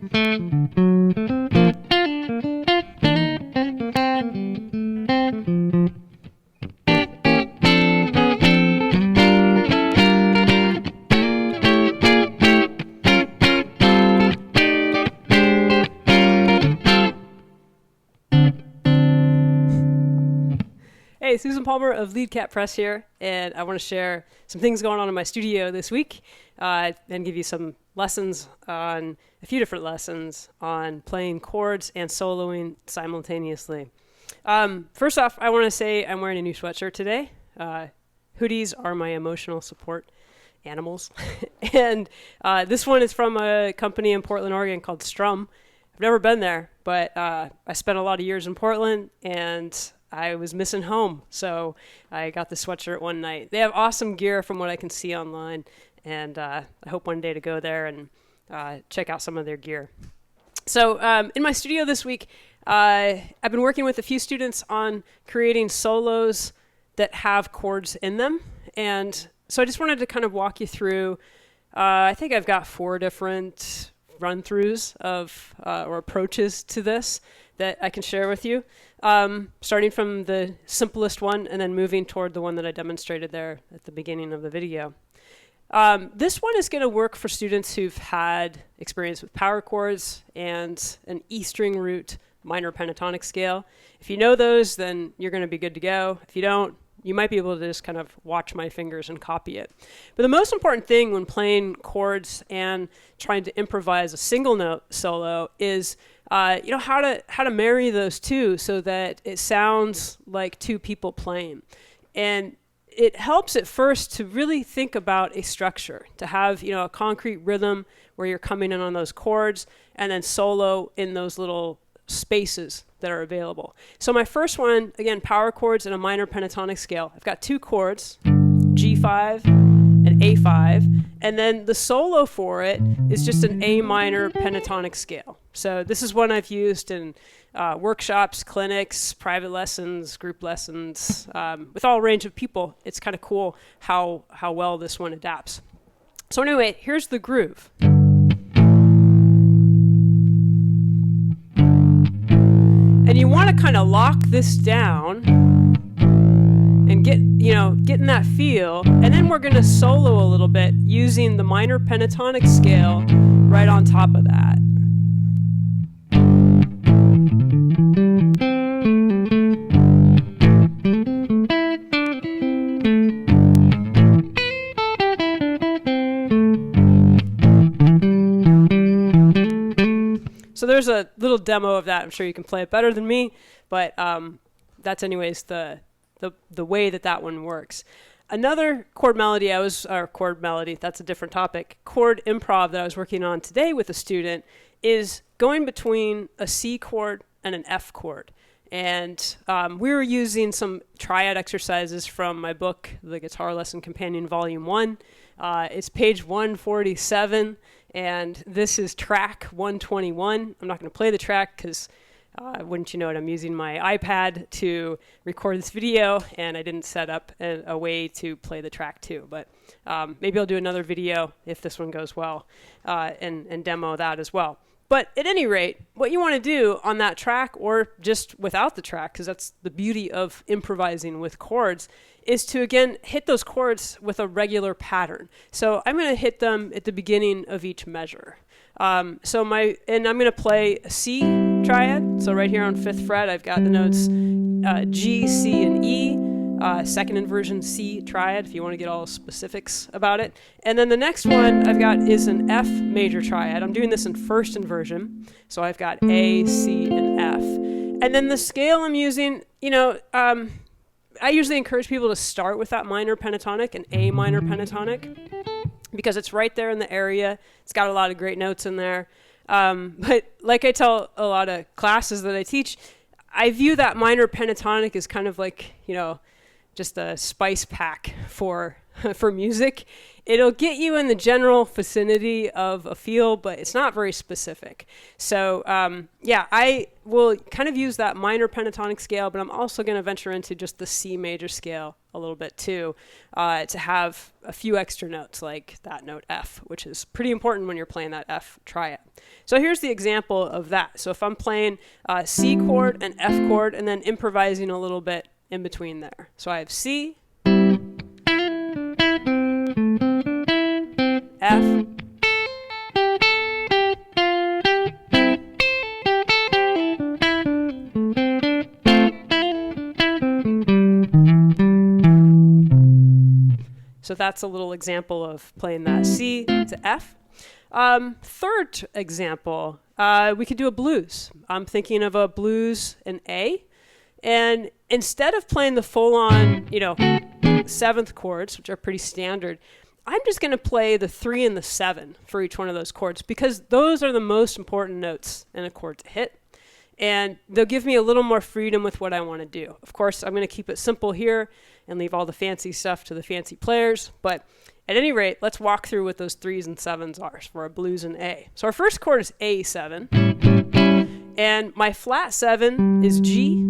Hey, Susan Palmer of Lead Cat Press here, and I want to share some things going on in my studio this week and give you some lessons on a few different lessons on playing chords and soloing simultaneously. First off, I want to say I'm wearing a new sweatshirt today. Hoodies are my emotional support animals. And this one is from a company in Portland, Oregon called Strum. I've never been there, but I spent a lot of years in Portland, and I was missing home, so I got the sweatshirt one night. They have awesome gear from what I can see online, and I hope one day to go there and check out some of their gear. So in my studio this week, I've been working with a few students on creating solos that have chords in them, and so I just wanted to kind of walk you through, I think I've got 4 different run-throughs of or approaches to this that I can share with you. Starting from the simplest one and then moving toward the one that I demonstrated there at the beginning of the video. This one is going to work for students who've had experience with power chords and an E string root minor pentatonic scale. If you know those, then you're going to be good to go. If you don't, you might be able to just kind of watch my fingers and copy it. But the most important thing when playing chords and trying to improvise a single note solo is how to marry those two so that it sounds like 2 people playing. And it helps at first to really think about a structure, to have a concrete rhythm where you're coming in on those chords and then solo in those little spaces that are available. So my first one, again, power chords in a minor pentatonic scale. I've got 2 chords, G5 and A5, and then the solo for it is just an A minor pentatonic scale. So this is one I've used in workshops, clinics, private lessons, group lessons, with all range of people. It's kind of cool how well this one adapts. So anyway, here's the groove. And you want to kind of lock this down and get in that feel. And then we're going to solo a little bit using the minor pentatonic scale right on top of that. So there's a little demo of that. I'm sure you can play it better than me, but that's anyways the way that one works. Another chord melody that's a different topic. Chord improv that I was working on today with a student is going between a C chord and an F chord. And we were using some triad exercises from my book, The Guitar Lesson Companion Volume 1. It's page 147. And this is track 121. I'm not going to play the track because, wouldn't you know it, I'm using my iPad to record this video, and I didn't set up a way to play the track too. But maybe I'll do another video if this one goes well and demo that as well. But at any rate, what you want to do on that track, or just without the track, because that's the beauty of improvising with chords, is to, again, hit those chords with a regular pattern. So I'm going to hit them at the beginning of each measure. And I'm going to play a C triad. So right here on 5th fret, I've got the notes G, C, and E. Second inversion C triad, if you want to get all specifics about it. And then the next one I've got is an F major triad. I'm doing this in first inversion. So I've got A, C, and F. And then the scale I'm using, I usually encourage people to start with that minor pentatonic, an A minor pentatonic, because it's right there in the area. It's got a lot of great notes in there. But like I tell a lot of classes that I teach, I view that minor pentatonic as kind of like, just a spice pack for for music. It'll get you in the general vicinity of a feel, but it's not very specific. So yeah, I will kind of use that minor pentatonic scale, but I'm also going to venture into just the C major scale a little bit too, to have a few extra notes like that note F, which is pretty important when you're playing that F triad. So here's the example of that. So if I'm playing C chord and F chord and then improvising a little bit in between there. So I have C, F, so that's a little example of playing that C to F. Third example, we could do a blues. I'm thinking of a blues in A, and instead of playing the full-on, seventh chords, which are pretty standard, I'm just going to play the 3 and the 7 for each one of those chords because those are the most important notes in a chord to hit. And they'll give me a little more freedom with what I want to do. Of course, I'm going to keep it simple here and leave all the fancy stuff to the fancy players. But at any rate, let's walk through what those 3s and 7s are for a blues in A. So our first chord is A7. And my flat 7 is G.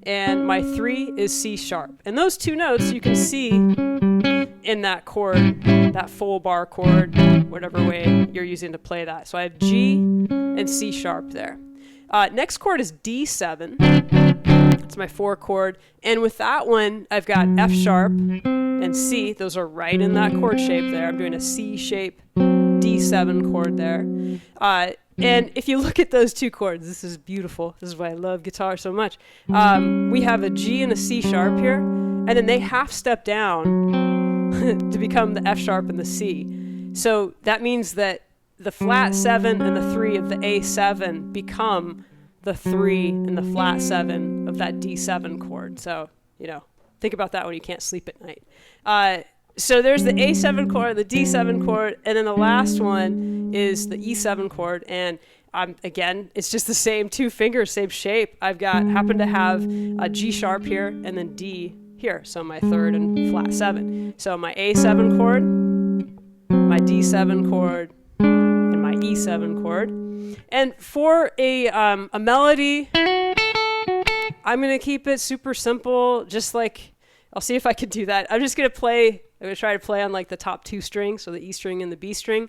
And my 3 is C sharp. And those two notes you can see in that chord, that full bar chord, whatever way you're using to play that. So I have G and C sharp there. Next chord is D7. It's my 4 chord. And with that one, I've got F sharp and C. Those are right in that chord shape there. I'm doing a C shape D7 chord there. And if you look at those two chords, this is beautiful. This is why I love guitar so much. We have a G and a C sharp here, and then they half step down to become the F sharp and the C. So that means that the flat 7 and the 3 of the A7 become the 3 and the flat 7 of that D7 chord. So, think about that when you can't sleep at night. So there's the A7 chord, the D7 chord, and then the last one is the E7 chord. And again, it's just the same 2 fingers, same shape. Happen to have a G sharp here and then D here. So my 3rd and flat 7. So my A7 chord, my D7 chord, and my E7 chord. And for a melody, I'm going to keep it super simple, just like, I'll see if I can do that. I'm going to try to play on like the top 2 strings, so the E string and the B string.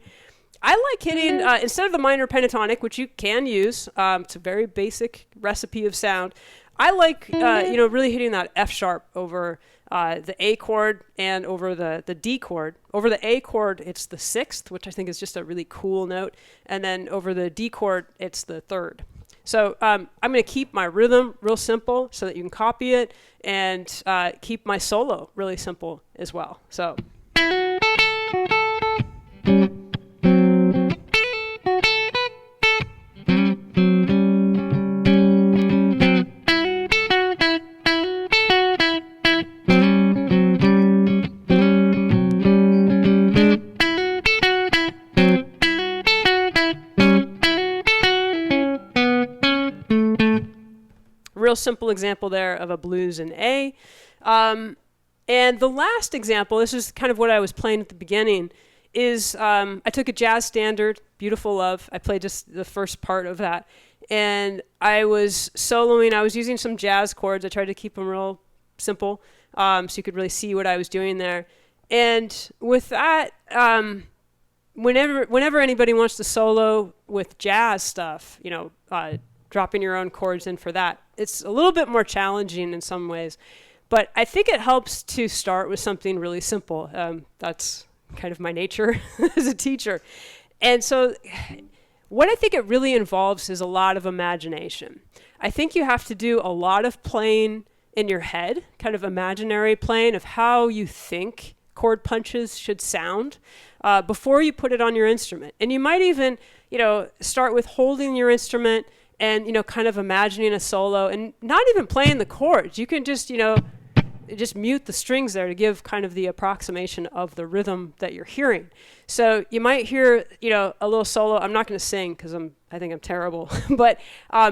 I like hitting, instead of the minor pentatonic, which you can use, it's a very basic recipe of sound. I like, really hitting that F sharp over the A chord and over the D chord. Over the A chord, it's the 6th, which I think is just a really cool note. And then over the D chord, it's the 3rd. So I'm going to keep my rhythm real simple so that you can copy it, and keep my solo really simple as well. So. Real simple example there of a blues in A. And the last example, this is kind of what I was playing at the beginning, is I took a jazz standard, Beautiful Love. I played just the first part of that. And I was soloing. I was using some jazz chords. I tried to keep them real simple, so you could really see what I was doing there. And with that, whenever anybody wants to solo with jazz stuff, dropping your own chords in for that, it's a little bit more challenging in some ways. But I think it helps to start with something really simple. That's kind of my nature as a teacher. And so what I think it really involves is a lot of imagination. I think you have to do a lot of playing in your head, kind of imaginary playing of how you think chord punches should sound before you put it on your instrument. And you might even, start with holding your instrument and, kind of imagining a solo and not even playing the chords. You can just, just mute the strings there to give kind of the approximation of the rhythm that you're hearing. So you might hear, a little solo. I'm not going to sing because I think I'm terrible, but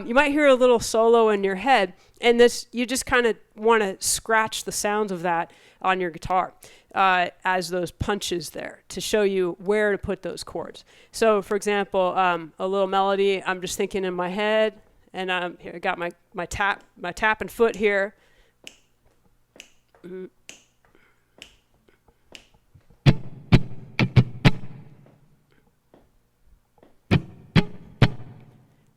you might hear a little solo in your head, and you just kind of want to scratch the sounds of that on your guitar as those punches there to show you where to put those chords. So, for example, a little melody. I'm just thinking in my head, and here I got my tapping foot here.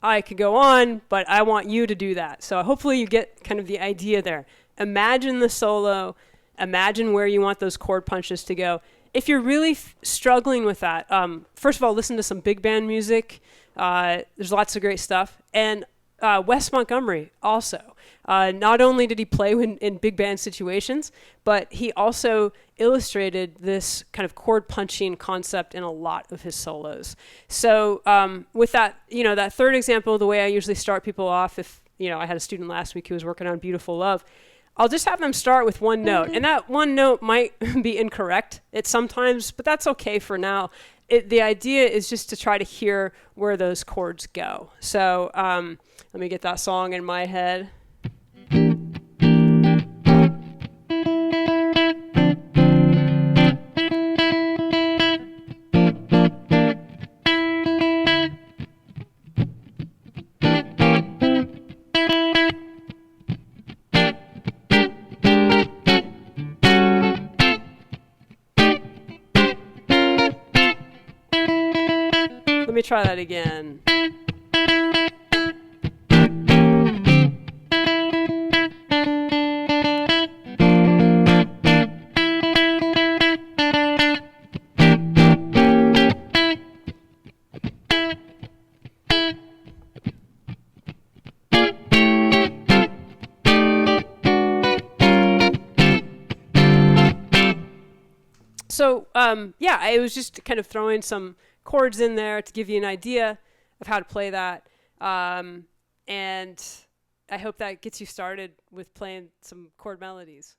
I could go on, but I want you to do that. So hopefully you get kind of the idea there. Imagine the solo. Imagine where you want those chord punches to go. If you're really struggling with that, first of all, listen to some big band music. There's lots of great stuff. And Wes Montgomery also. Not only did he play in big band situations, but he also illustrated this kind of chord punching concept in a lot of his solos. So with that, that third example, the way I usually start people off, if I had a student last week who was working on Beautiful Love, I'll just have them start with one note, and that one note might be incorrect sometimes, but that's okay for now. The idea is just to try to hear where those chords go. So let me get that song in my head. Let me try that again. So, I was just kind of throwing some chords in there to give you an idea of how to play that. And I hope that gets you started with playing some chord melodies.